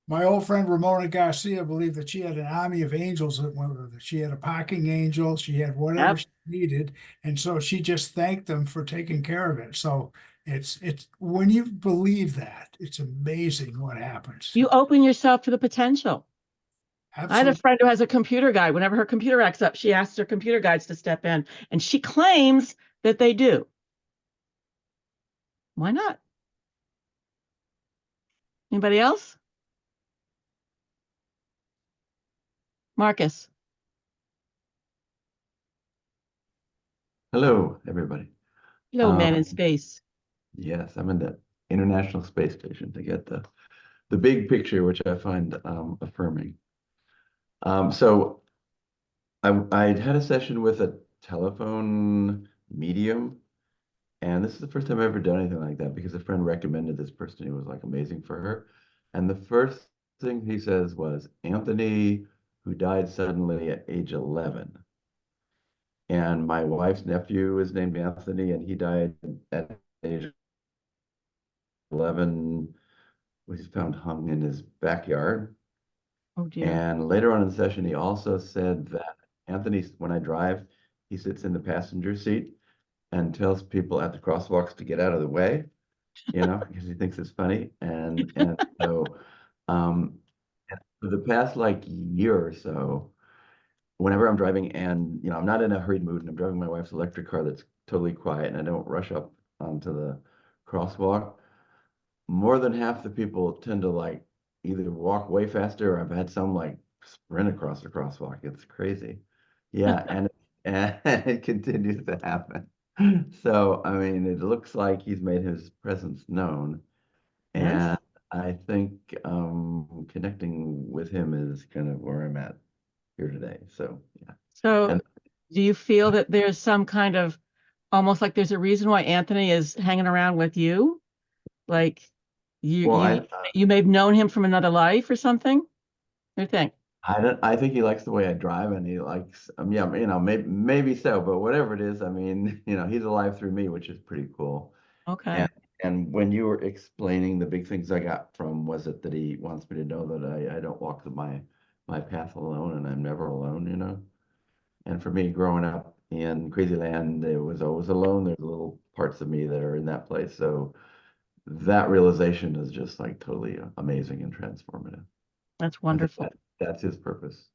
Speaker 3: my old friend Ramona Garcia believed that she had an army of angels that went with her. She had a parking angel, she had whatever
Speaker 2: Yep.
Speaker 3: she needed, and so she just thanked them for taking care of it. So it's when you believe that, it's amazing what happens.
Speaker 2: You open yourself to the potential. I had a
Speaker 3: Absolutely.
Speaker 2: friend who has a computer guide. Whenever her computer acts up, she asks her computer guides to step in, and she claims that they do. Why not? Anybody else? Marcus.
Speaker 7: Hello, everybody.
Speaker 2: Hello, man in space.
Speaker 7: Yes, I'm in the International Space Station to get the big picture, which I find affirming. So I'd had a session with a telephone medium, and this is the first time I've ever done anything like that because a friend recommended this person who was like amazing for her. And the first thing he says was Anthony, who died suddenly at age 11. And my wife's nephew is named Anthony, and he died at age 11, was found hung in his backyard.
Speaker 2: Oh dear.
Speaker 7: And later on in the session, he also said that Anthony, when I drive, he sits in the passenger seat and tells people at the crosswalks to get out of the way, because he thinks it's funny. And so for the past like year or so, whenever I'm driving and I'm not in a hurried mood and I'm driving my wife's electric car that's totally quiet and I don't rush up onto the crosswalk, more than half the people tend to like either walk way faster or I've had some like sprint across the crosswalk. It's crazy. Yeah, and it continues to happen. So, I mean, it looks like he's made his presence known.
Speaker 2: Yes.
Speaker 7: And I think connecting with him is kind of where I'm at here today. So, yeah.
Speaker 2: So
Speaker 7: And
Speaker 2: do you feel that there's some kind of almost like there's a reason why Anthony is hanging around with you? Like
Speaker 7: well,
Speaker 2: you may have known him from another life or something? What do you think?
Speaker 7: I think he likes the way I drive and he likes yeah, maybe so, but whatever it is, I mean, he's alive through me, which is pretty cool.
Speaker 2: Okay.
Speaker 7: And when you were explaining the big things I got from was it that he wants me to know that I don't walk my path alone and I'm never alone. And for me, growing up in Crazy Land, it was always alone. There's little parts of me that are in that place. So that realization is just like totally amazing and transformative.
Speaker 2: That's
Speaker 7: I think
Speaker 2: wonderful.
Speaker 7: that's his purpose.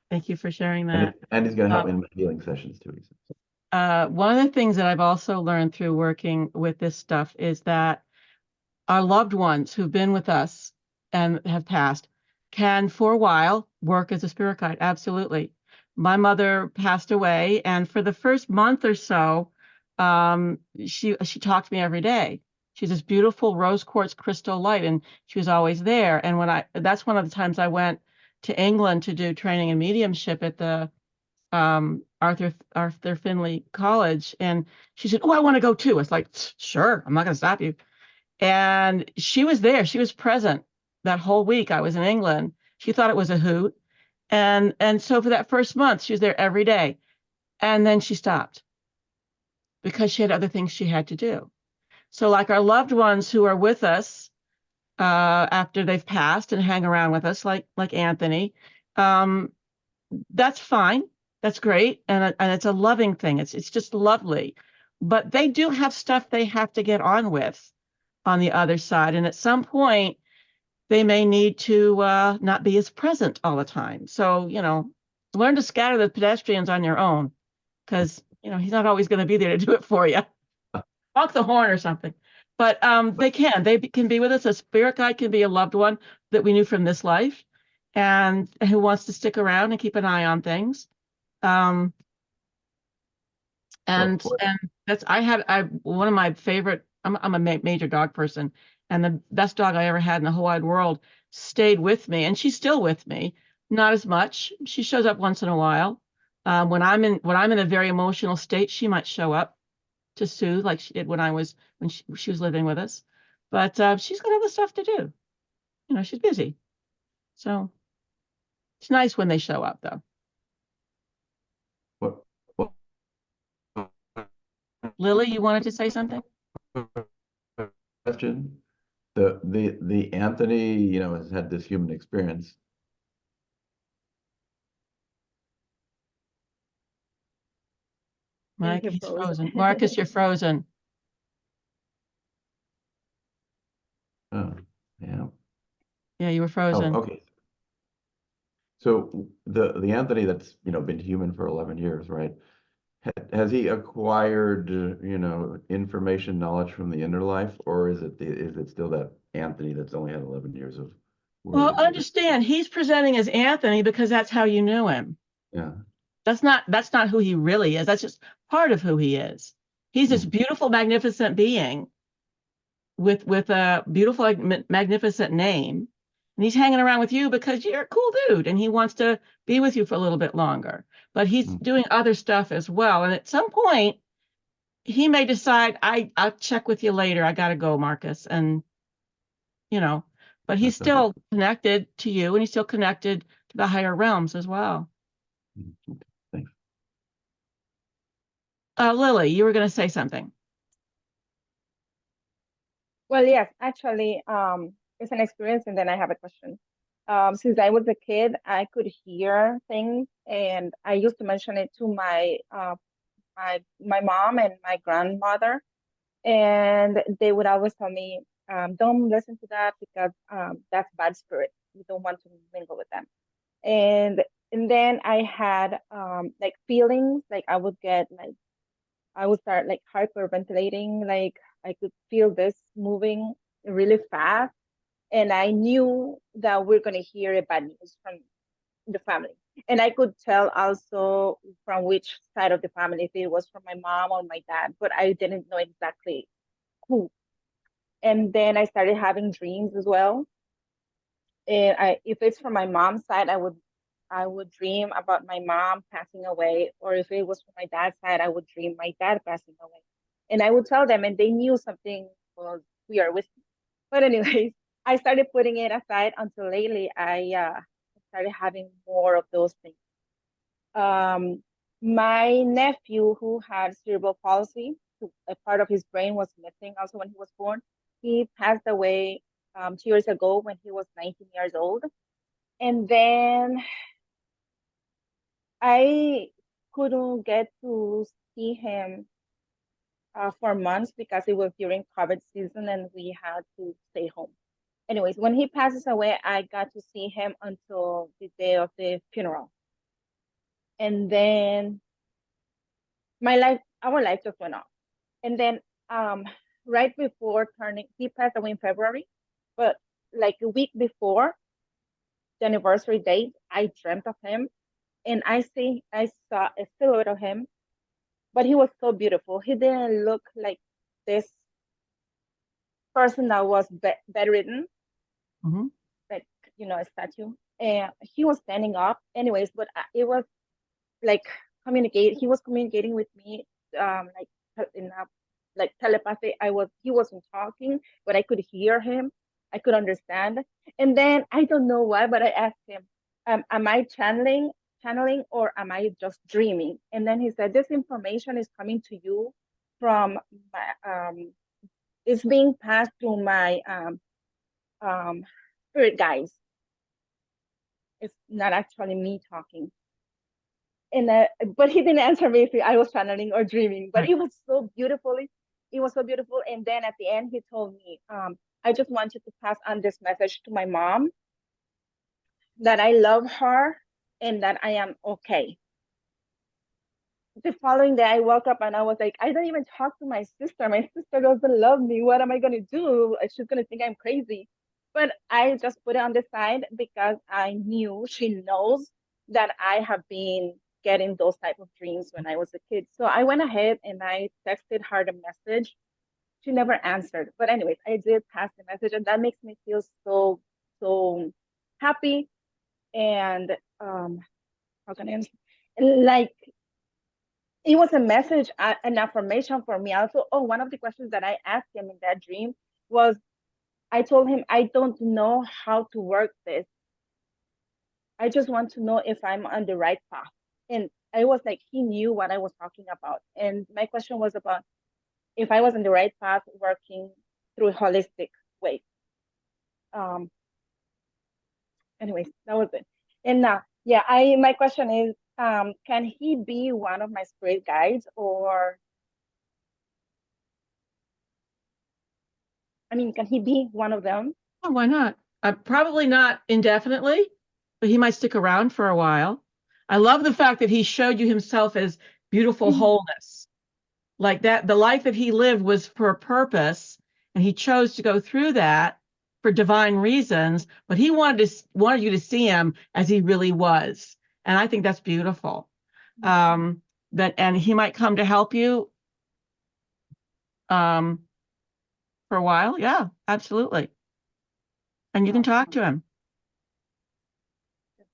Speaker 2: Thank you for sharing
Speaker 7: And,
Speaker 2: that.
Speaker 7: and he's going to help me in my healing sessions too. He says.
Speaker 2: One of the things that I've also learned through working with this stuff is that our loved ones who've been with us and have passed can, for a while, work as a spirit guide. Absolutely. My mother passed away, and for the first month or so, she talked to me every day. She's this beautiful rose quartz crystal light, and she was always there. And that's one of the times I went to England to do training in mediumship at the Arthur Finley College, and she said, "Oh, I want to go too." It's like, sure, I'm not going to stop you. And she was there. She was present that whole week I was in England. She thought it was a hoot. And so for that first month, she was there every day. And then she stopped because she had other things she had to do. So like our loved ones who are with us after they've passed and hang around with us, like Anthony, that's fine. That's great. And it's a loving thing. It's just lovely. But they do have stuff they have to get on with on the other side. And at some point, they may need to not be as present all the time. So, learn to scatter the pedestrians on your own because, he's not always going to be there to do it for you. Honk the horn or something. But they can be with us. A spirit guide can be a loved one that we knew from this life and who wants to stick around and keep an eye on things. And that's one of my favorite. I'm a major dog person, and the best dog I ever had in the whole wide world stayed with me, and she's still with me. Not as much. She shows up once in a while. When I'm in a very emotional state, she might show up to soothe, like she did when she was living with us. But she's got other stuff to do. She's busy, so it's nice when they show up, though.
Speaker 7: What, what
Speaker 2: Lily, you wanted to say something?
Speaker 7: question? The Anthony, has had this human experience.
Speaker 2: Mike,
Speaker 8: you're
Speaker 2: he's
Speaker 8: frozen.
Speaker 2: frozen. Marcus, you're frozen.
Speaker 7: Oh, yeah.
Speaker 2: Yeah, you were
Speaker 7: Oh,
Speaker 2: frozen.
Speaker 7: okay. So the Anthony that's, been human for 11 years, right? Has he acquired, information, knowledge from the inner life, or is it still that Anthony that's only had 11 years of
Speaker 2: Well,
Speaker 7: world?
Speaker 2: understand, he's presenting as Anthony because that's how you knew him.
Speaker 7: Yeah.
Speaker 2: That's not who he really is. That's just part of who he is. He's this beautiful, magnificent being with a beautiful, magnificent name. And he's hanging around with you because you're a cool dude and he wants to be with you for a little bit longer. But he's doing other stuff as well. And at some point, he may decide, I'll check with you later. I got to go, Marcus. And, but he's
Speaker 7: That's okay.
Speaker 2: still connected to you and he's still connected to the higher realms as well.
Speaker 7: Thanks.
Speaker 2: Lily, you were going to say something.
Speaker 8: Well, yes, actually, it's an experience, and then I have a question. Since I was a kid, I could hear things, and I used to mention it to my mom and my grandmother, and they would always tell me, "Don't listen to that because that's bad spirit. You don't want to mingle with them." And then I had like feelings, like I would start like hyperventilating, like I could feel this moving really fast. And I knew that we're going to hear a bad news from the family. And I could tell also from which side of the family, if it was from my mom or my dad, but I didn't know exactly who. And then I started having dreams as well. And if it's from my mom's side, I would dream about my mom passing away, or if it was from my dad's side, I would dream my dad passing away. And I would tell them, and they knew something was weird with me. But anyways, I started putting it aside until lately I started having more of those things. My nephew who had cerebral palsy, a part of his brain was missing also when he was born. He passed away 2 years ago when he was 19 years old. And then I couldn't get to see him for months because it was during COVID season and we had to stay home. Anyways, when he passes away, I got to see him until the day of the funeral. And then our life just went off. And then right before he passed away in February, but like a week before the anniversary date, I dreamt of him and I saw a silhouette of him, but he was so beautiful. He didn't look like this person that was bedridden, like a statue. And he was standing up, anyways. But it was like he was communicating with me, like in a like telepathy. He wasn't talking, but I could hear him. I could understand. And then I don't know why, but I asked him, am I channeling or am I just dreaming? And then he said, this information is coming to you from my, it's being passed through my spirit guides. It's not actually me talking. And but he didn't answer me if I was channeling or dreaming. But
Speaker 2: Right.
Speaker 8: it was so beautifully. It was so beautiful. And then at the end, he told me, I just want you to pass on this message to my mom that I love her and that I am okay. The following day, I woke up and I was like, I don't even talk to my sister. My sister doesn't love me. What am I going to do? She's going to think I'm crazy. But I just put it on the side because I knew she knows that I have been getting those type of dreams when I was a kid. So I went ahead and I texted her the message. She never answered. But anyways, I did pass the message, and that makes me feel so, so happy. And how can I answer? Like, it was a message, an affirmation for me. Also, one of the questions that I asked him in that dream was, I told him, I don't know how to work this. I just want to know if I'm on the right path. And I was like, he knew what I was talking about. And my question was about if I was on the right path working through a holistic way. Anyways, that was it. And yeah, my question is, can he be one of my spirit guides, or I mean, can he be one of them?
Speaker 2: Oh, why not? Probably not indefinitely, but he might stick around for a while. I love the fact that he showed you himself as beautiful wholeness. Like that, the life that he lived was for a purpose, and he chose to go through that for divine reasons, but he wanted you to see him as he really was. And I think that's beautiful. And he might come to help you for a while. Yeah, absolutely. And you can talk to him.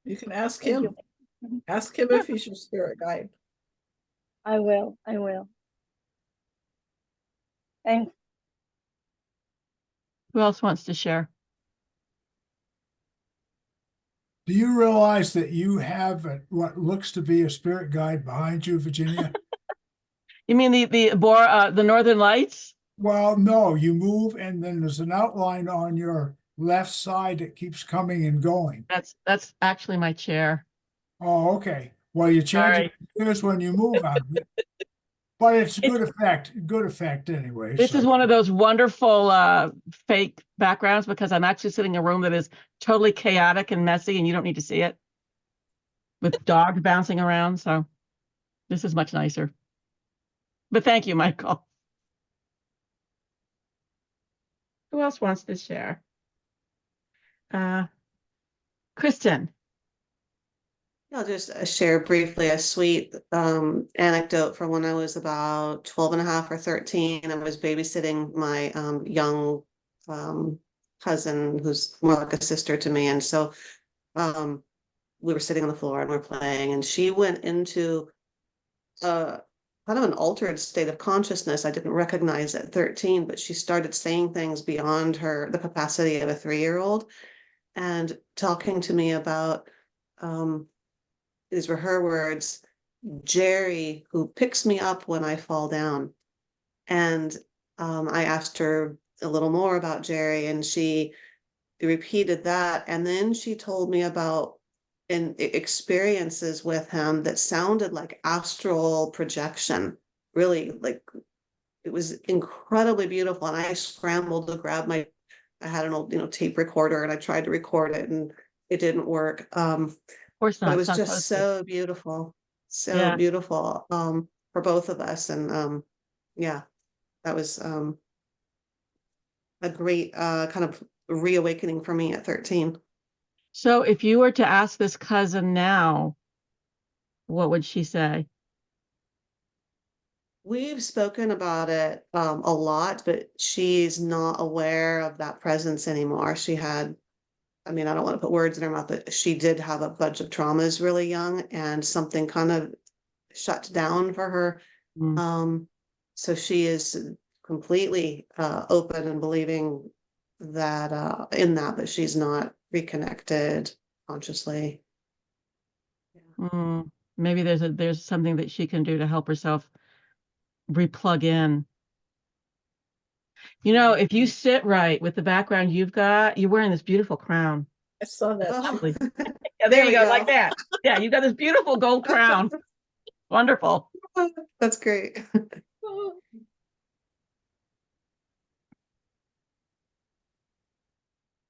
Speaker 1: You can ask
Speaker 8: Thank
Speaker 1: him.
Speaker 8: you. Mhm.
Speaker 1: Ask him if he's your spirit guide.
Speaker 8: I will. Thanks.
Speaker 2: Who else wants to share?
Speaker 3: Do you realize that you have what looks to be a spirit guide behind you, Virginia?
Speaker 2: You mean the Northern Lights?
Speaker 3: Well, no, you move and then there's an outline on your left side that keeps coming and going.
Speaker 2: That's actually my chair.
Speaker 3: Oh, okay. Well, you change
Speaker 2: Sorry.
Speaker 3: it chairs when you move out of it. But it's good effect anyway.
Speaker 2: This
Speaker 3: So.
Speaker 2: is one of those wonderful fake backgrounds because I'm actually sitting in a room that is totally chaotic and messy, and you don't need to see it with dogs bouncing around. So this is much nicer. But thank you, Michael. Who else wants to share? Kristen.
Speaker 9: I'll just share briefly a sweet anecdote from when I was about 12 and a half or 13. I was babysitting my young cousin who's more like a sister to me. And so we were sitting on the floor and we're playing, and she went into kind of an altered state of consciousness. I didn't recognize at 13, but she started saying things beyond the capacity of a 3-year-old, and talking to me about these were her words, Jerry, who picks me up when I fall down. And I asked her a little more about Jerry, and she repeated that. And then she told me about experiences with him that sounded like astral projection. Really, like, it was incredibly beautiful. And I scrambled to grab I had an old, tape recorder, and I tried to record it, and it didn't work.
Speaker 2: Of course
Speaker 9: But
Speaker 2: not.
Speaker 9: it
Speaker 2: It's
Speaker 9: was
Speaker 2: not
Speaker 9: just
Speaker 2: supposed to.
Speaker 9: so beautiful,
Speaker 2: Yeah.
Speaker 9: for both of us. And yeah, that was a great kind of reawakening for me at 13.
Speaker 2: So if you were to ask this cousin now, what would she say?
Speaker 9: We've spoken about it a lot, but she's not aware of that presence anymore. She had, I mean, I don't want to put words in her mouth, but she did have a bunch of traumas really young, and something kind of shut down for her.
Speaker 2: Mm.
Speaker 9: So she is completely open and believing that in that, but she's not reconnected consciously.
Speaker 2: Maybe there's something that she can do to help herself replug in. You know, if you sit right with the background you've got, you're wearing this beautiful crown.
Speaker 1: I saw that.
Speaker 9: Oh,
Speaker 1: too.
Speaker 2: Yeah, there we go, like that. Yeah, you've got this beautiful gold crown. Wonderful.
Speaker 9: That's great.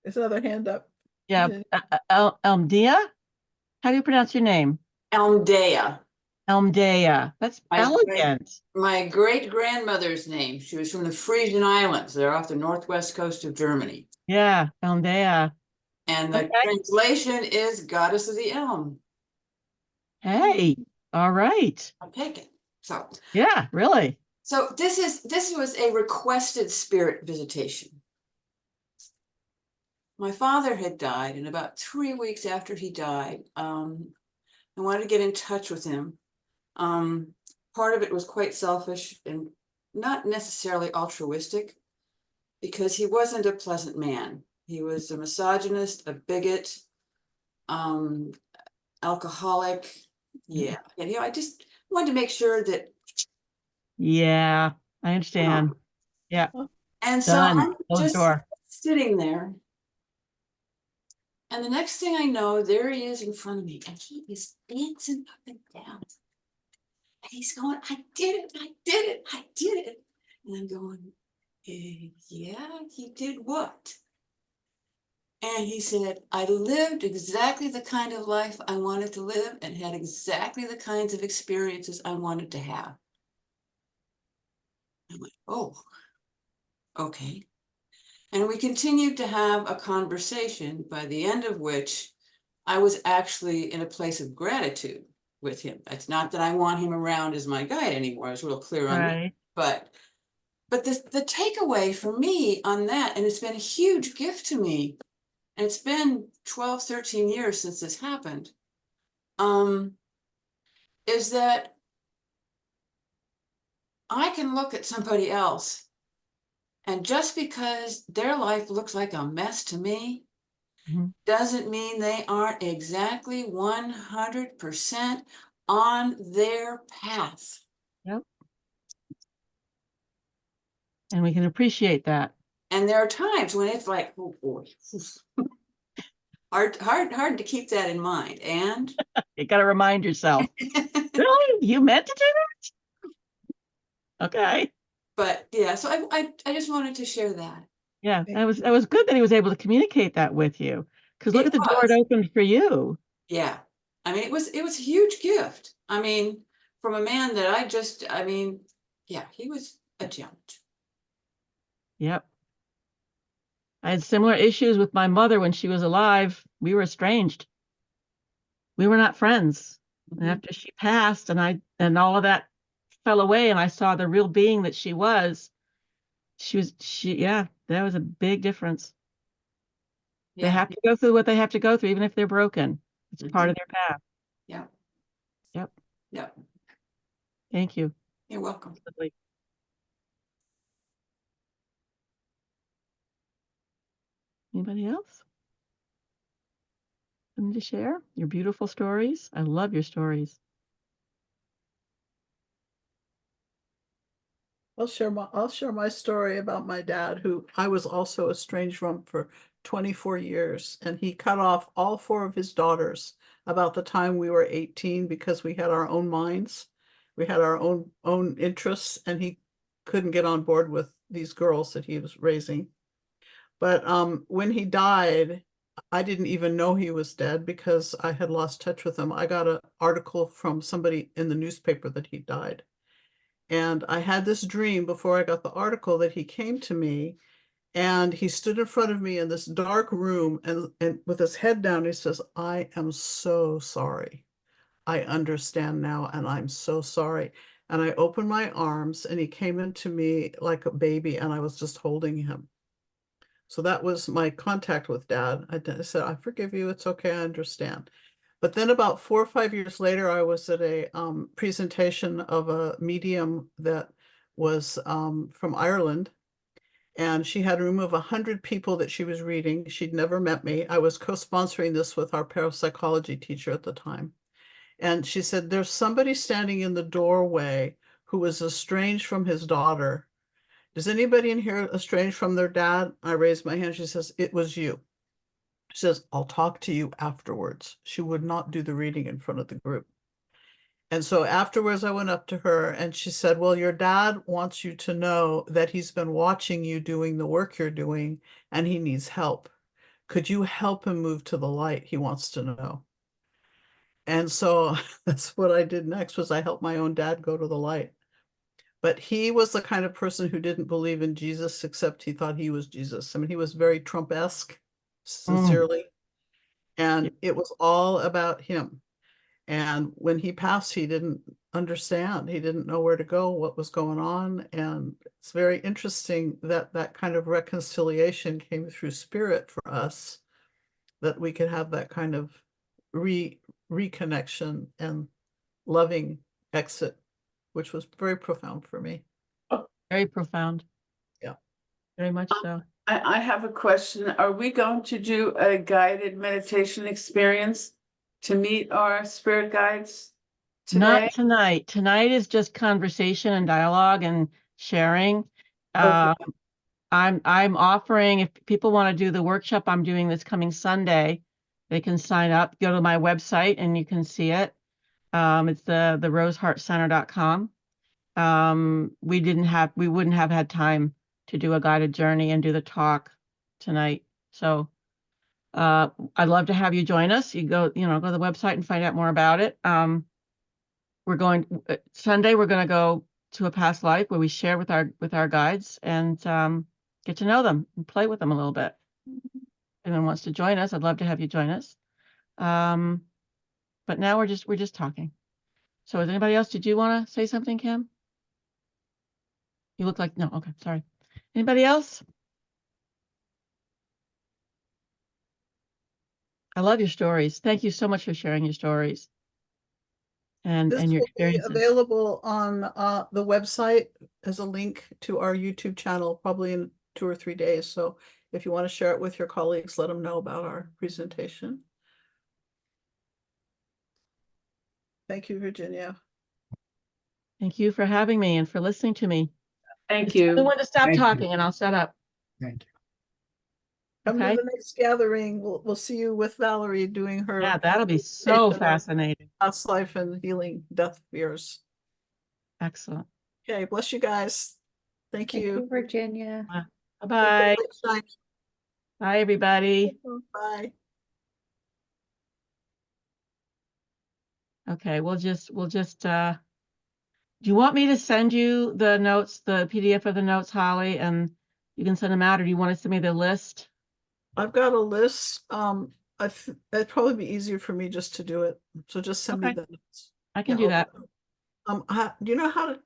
Speaker 1: There's another hand up.
Speaker 2: Yeah, Elmdea? How do you pronounce your name?
Speaker 10: Elmdea.
Speaker 2: Elmdea. That's
Speaker 10: My-
Speaker 2: elegant.
Speaker 10: My great grandmother's name. She was from the Frisian Islands. They're off the northwest coast of Germany.
Speaker 2: Yeah, Elmdea.
Speaker 10: And the
Speaker 2: Okay.
Speaker 10: translation is Goddess of the Elm.
Speaker 2: Hey, all right.
Speaker 10: I'll take it. So
Speaker 2: Yeah, really.
Speaker 10: So this was a requested spirit visitation. My father had died, and about 3 weeks after he died, I wanted to get in touch with him. Part of it was quite selfish and not necessarily altruistic, because he wasn't a pleasant man. He was a misogynist, a bigot, alcoholic. Yeah, and I just wanted to make sure that.
Speaker 2: Yeah, I understand. Yeah.
Speaker 10: And so
Speaker 2: Done.
Speaker 10: I'm
Speaker 2: Close
Speaker 10: just
Speaker 2: door.
Speaker 10: sitting there. And the next thing I know, there he is in front of me, and he is dancing up and down. And he's going, I did it, I did it, I did it. And I'm going, yeah, he did what? And he said, I lived exactly the kind of life I wanted to live and had exactly the kinds of experiences I wanted to have. I went, oh, okay. And we continued to have a conversation, by the end of which I was actually in a place of gratitude with him. It's not that I want him around as my guide anymore. I was real clear on that.
Speaker 2: Right.
Speaker 10: But the takeaway for me on that, and it's been a huge gift to me, and it's been 12, 13 years since this happened, is that I can look at somebody else, and just because their life looks like a mess to me, doesn't mean they aren't exactly 100% on their path.
Speaker 2: Yep. And we can appreciate that.
Speaker 10: And there are times when it's like, oh boy, hard to keep that in mind. And
Speaker 2: You got to remind yourself. Really? You meant to do that? Okay.
Speaker 10: but yeah, so I just wanted to share that.
Speaker 2: Yeah, it was good that he was able to communicate that with you. Because look
Speaker 10: It
Speaker 2: at the door it
Speaker 10: was.
Speaker 2: opened for you.
Speaker 10: Yeah. I mean, it was a huge gift. I mean, from a man that yeah, he was a challenge.
Speaker 2: Yep. I had similar issues with my mother when she was alive. We were estranged. We were not friends. And after she passed and all of that fell away and I saw the real being that she was, yeah, that was a big difference. They have to go through what they have to go through, even if they're broken. It's part of their path.
Speaker 10: Yeah.
Speaker 2: Yep.
Speaker 10: Yep.
Speaker 2: Thank you.
Speaker 10: You're welcome.
Speaker 2: Anybody else? Something to share? Your beautiful stories. I love your stories.
Speaker 1: I'll share my story about my dad, who I was also estranged from for 24 years, and he cut off all 4 of his daughters about the time we were 18 because we had our own minds, we had our own interests, and he couldn't get on board with these girls that he was raising. But when he died, I didn't even know he was dead because I had lost touch with him. I got an article from somebody in the newspaper that he died. And I had this dream before I got the article that he came to me and he stood in front of me in this dark room and with his head down, he says, I am so sorry. I understand now and I'm so sorry. And I opened my arms and he came into me like a baby and I was just holding him. So that was my contact with Dad. I said, I forgive you. It's okay. I understand. But then about 4 or 5 years later, I was at a presentation of a medium that was from Ireland, and she had a room of 100 people that she was reading. She'd never met me. I was co-sponsoring this with our parapsychology teacher at the time. And she said, there's somebody standing in the doorway who was estranged from his daughter. Is anybody in here estranged from their dad? I raised my hand. She says, it was you. She says, I'll talk to you afterwards. She would not do the reading in front of the group. And so afterwards, I went up to her and she said, well, your dad wants you to know that he's been watching you doing the work you're doing and he needs help. Could you help him move to the light? He wants to know. And so that's what I did next was I helped my own dad go to the light. But he was the kind of person who didn't believe in Jesus, except he thought he was Jesus. I mean, he was very Trump-esque, sincerely. And it was all about him. And when he passed, he didn't understand. He didn't know where to go, what was going on. And it's very interesting that that kind of reconciliation came through spirit for us, that we could have that kind of reconnection and loving exit, which was very profound for me.
Speaker 2: Very profound.
Speaker 1: Yeah.
Speaker 2: Very much so.
Speaker 5: I have a question. Are we going to do a guided meditation experience to meet our spirit guides today?
Speaker 2: Not tonight. Tonight is just conversation and dialogue and sharing.
Speaker 5: Okay.
Speaker 2: I'm offering, if people want to do the workshop I'm doing this coming Sunday, they can sign up, go to my website and you can see it. It's the roseheartcenter.com. We wouldn't have had time to do a guided journey and do the talk tonight. So I'd love to have you join us. You go to the website and find out more about it. Sunday, we're going to go to a past life where we share with our guides and get to know them and play with them a little bit. If anyone wants to join us, I'd love to have you join us. But now we're just talking. So is anybody else? Did you want to say something, Kim? You look like, no, okay, sorry. Anybody else? I love your stories. Thank you so much for sharing your stories and
Speaker 1: This
Speaker 2: your
Speaker 1: will be
Speaker 2: experiences.
Speaker 1: available on the website as a link to our YouTube channel, probably in 2 or 3 days. So if you want to share it with your colleagues, let them know about our presentation. Thank you, Virginia.
Speaker 2: Thank you for having me and for listening to me.
Speaker 5: Thank
Speaker 2: Just tell me
Speaker 5: you.
Speaker 2: when to stop
Speaker 3: Thank you.
Speaker 2: talking and I'll shut up.
Speaker 3: Thank you.
Speaker 1: Come
Speaker 2: Okay.
Speaker 1: to the next gathering. We'll see you with Valerie doing her
Speaker 2: Yeah, that'll be so
Speaker 1: presentation on
Speaker 2: fascinating.
Speaker 1: past life and healing death fears.
Speaker 2: Excellent.
Speaker 1: Okay, bless you guys. Thank
Speaker 4: Thank you,
Speaker 1: you.
Speaker 4: Virginia.
Speaker 1: Keep the
Speaker 2: Bye-bye.
Speaker 1: light shining.
Speaker 2: Bye, everybody.
Speaker 1: Bye.
Speaker 2: Okay, we'll just do you want me to send you the notes, the PDF of the notes, Holly, and you can send them out, or do you want to send me the list?
Speaker 1: I've got a list. It'd probably be easier for me just to do it. So just send me
Speaker 2: Okay.
Speaker 1: the notes.
Speaker 2: I can
Speaker 1: Yeah,
Speaker 2: do that.
Speaker 1: do you know how to